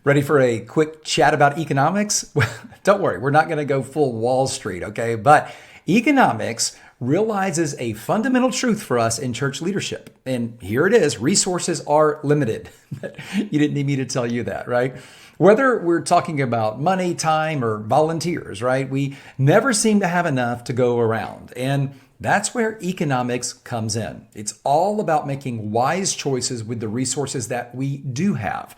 Ready for a quick chat about economics? Well, don't worry, we're not going to go full Wall Street, okay? But economics realizes a fundamental truth for us in church leadership. And here it is, resources are limited. You didn't need me to tell you that, right? Whether we're talking about money, time, or volunteers, right? We never seem to have enough to go around. And that's where economics comes in. It's all about making wise choices with the resources that we do have.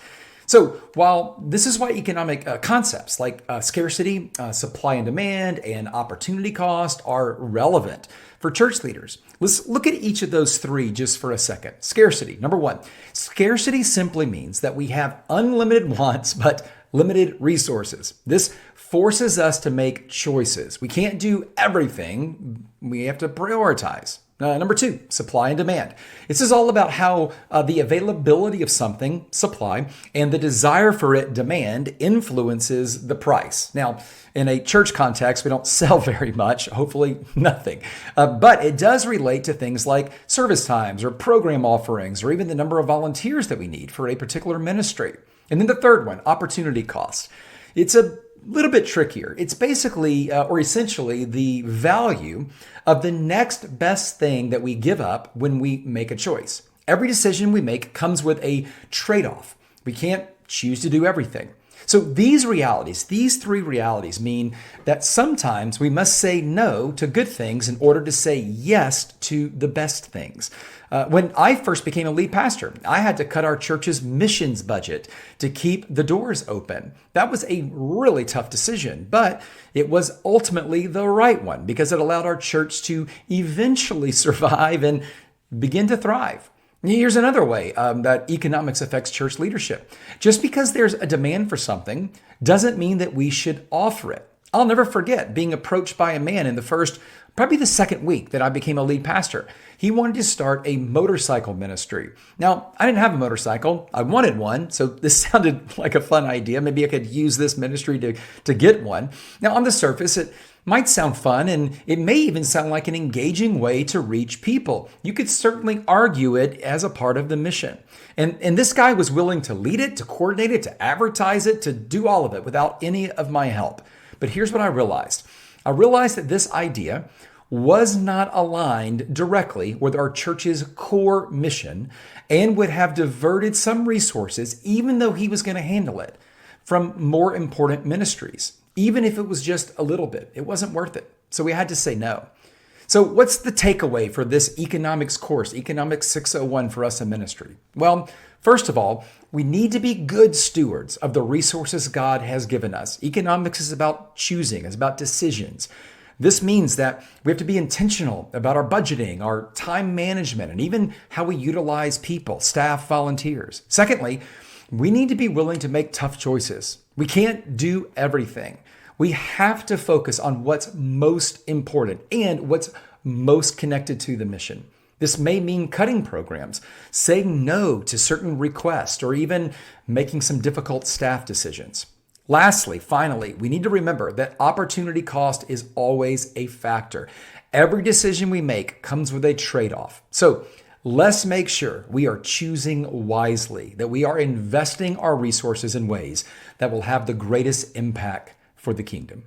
So while this is why economic concepts like scarcity, supply and demand, and opportunity cost are relevant for church leaders, let's look at each of those three just for a second. Scarcity, number one. Scarcity simply means that we have unlimited wants, but limited resources. This forces us to make choices. We can't do everything. We have to prioritize. Number two, supply and demand. This is all about how the availability of something, supply, and the desire for it, demand, influences the price. Now, in a church context, we don't sell very much, hopefully nothing. But it does relate to things like service times or program offerings or even the number of volunteers that we need for a particular ministry. And then the third one, opportunity cost. It's a little bit trickier. It's basically or essentially the value of the next best thing that we give up when we make a choice. Every decision we make comes with a trade-off. We can't choose to do everything. So these three realities mean that sometimes we must say no to good things in order to say yes to the best things. When I first became a lead pastor, I had to cut our church's missions budget to keep the doors open. That was a really tough decision, but it was ultimately the right one because it allowed our church to eventually survive and begin to thrive. Here's another way that economics affects church leadership. Just because there's a demand for something doesn't mean that we should offer it. I'll never forget being approached by a man in probably the second week that I became a lead pastor. He wanted to start a motorcycle ministry. Now, I didn't have a motorcycle. I wanted one, so this sounded like a fun idea. Maybe I could use this ministry to get one. Now, on the surface, it might sound fun, and it may even sound like an engaging way to reach people. You could certainly argue it as a part of the mission. And this guy was willing to lead it, to coordinate it, to advertise it, to do all of it without any of my help. But here's what I realized. I realized that this idea was not aligned directly with our church's core mission and would have diverted some resources, even though he was going to handle it, from more important ministries. Even if it was just a little bit, it wasn't worth it. So we had to say no. So what's the takeaway for this economics course, Economics 601 for us in ministry? Well, first of all, we need to be good stewards of the resources God has given us. Economics is about choosing, it's about decisions. This means that we have to be intentional about our budgeting, our time management, and even how we utilize people, staff, volunteers. Secondly, we need to be willing to make tough choices. We can't do everything. We have to focus on what's most important and what's most connected to the mission. This may mean cutting programs, saying no to certain requests, or even making some difficult staff decisions. Lastly, finally, we need to remember that opportunity cost is always a factor. Every decision we make comes with a trade-off. So let's make sure we are choosing wisely, that we are investing our resources in ways that will have the greatest impact for the kingdom.